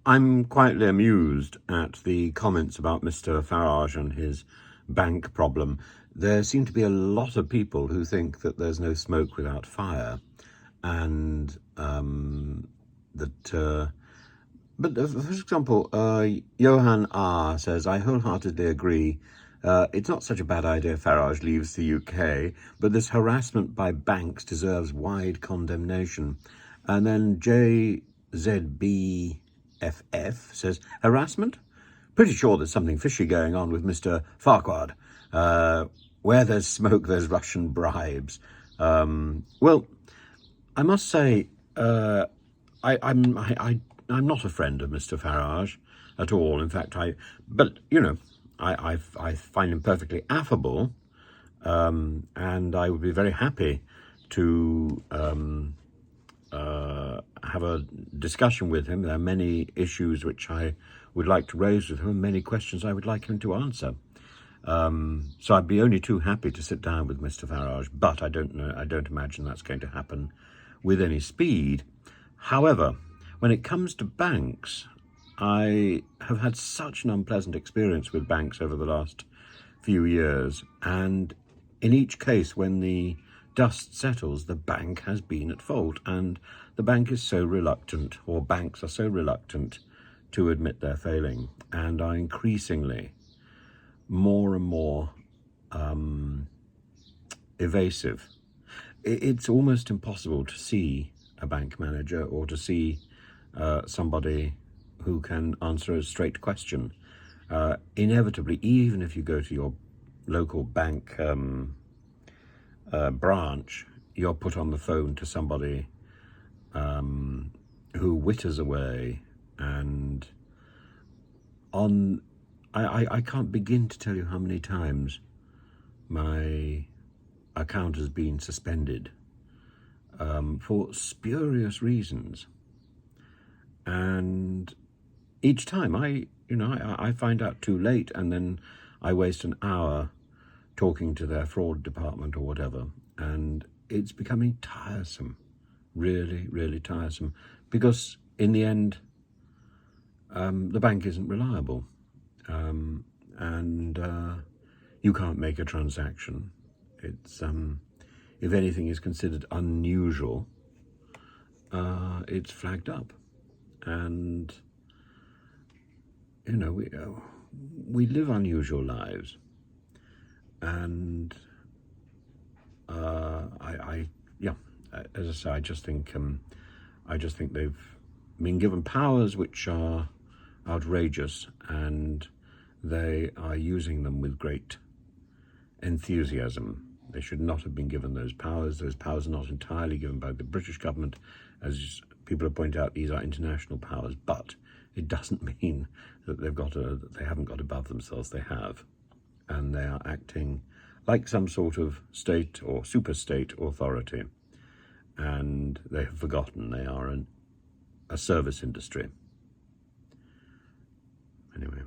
I'm quietly amused at the comments about Mr. Farage and his bank problem. There seem to be a lot of people who think that there's no smoke without fire, and for example, Johan R. says, I wholeheartedly agree. It's not such a bad idea Farage leaves the UK, but this harassment by banks deserves wide condemnation. And then JZBFF says, harassment? Pretty sure there's something fishy going on with Mr. Farquhar. Where there's smoke, there's Russian bribes. Well, I must say, I'm not a friend of Mr. Farage at all. In fact, I find him perfectly affable, and I would be very happy to have a discussion with him. There are many issues which I would like to raise with him, many questions I would like him to answer. So I'd be only too happy to sit down with Mr. Farage, but I don't imagine that's going to happen with any speed. However, when it comes to banks, I have had such an unpleasant experience with banks over the last few years, and in each case, when the dust settles, the bank has been at fault, and the bank is so reluctant, or banks are so reluctant to admit their failing, and are increasingly more and more evasive. It's almost impossible to see a bank manager or to see somebody who can answer a straight question. Inevitably, even if you go to your local bank branch, you're put on the phone to somebody who witters away, and I can't begin to tell you how many times my account has been suspended for spurious reasons, and each time I find out too late, and then I waste an hour talking to their fraud department or whatever, and it's becoming tiresome, really, really tiresome, because in the end, the bank isn't reliable, and you can't make a transaction. It's if anything is considered unusual, it's flagged up, and we live unusual lives, and as I say, I just think they've been given powers which are outrageous, and they are using them with great enthusiasm. They should not have been given those powers. Those powers are not entirely given by the British government. As people have pointed out, these are international powers, but it doesn't mean that they haven't got above themselves. They have, and they are acting like some sort of state or super state authority, and they have forgotten they are a service industry. Anyway.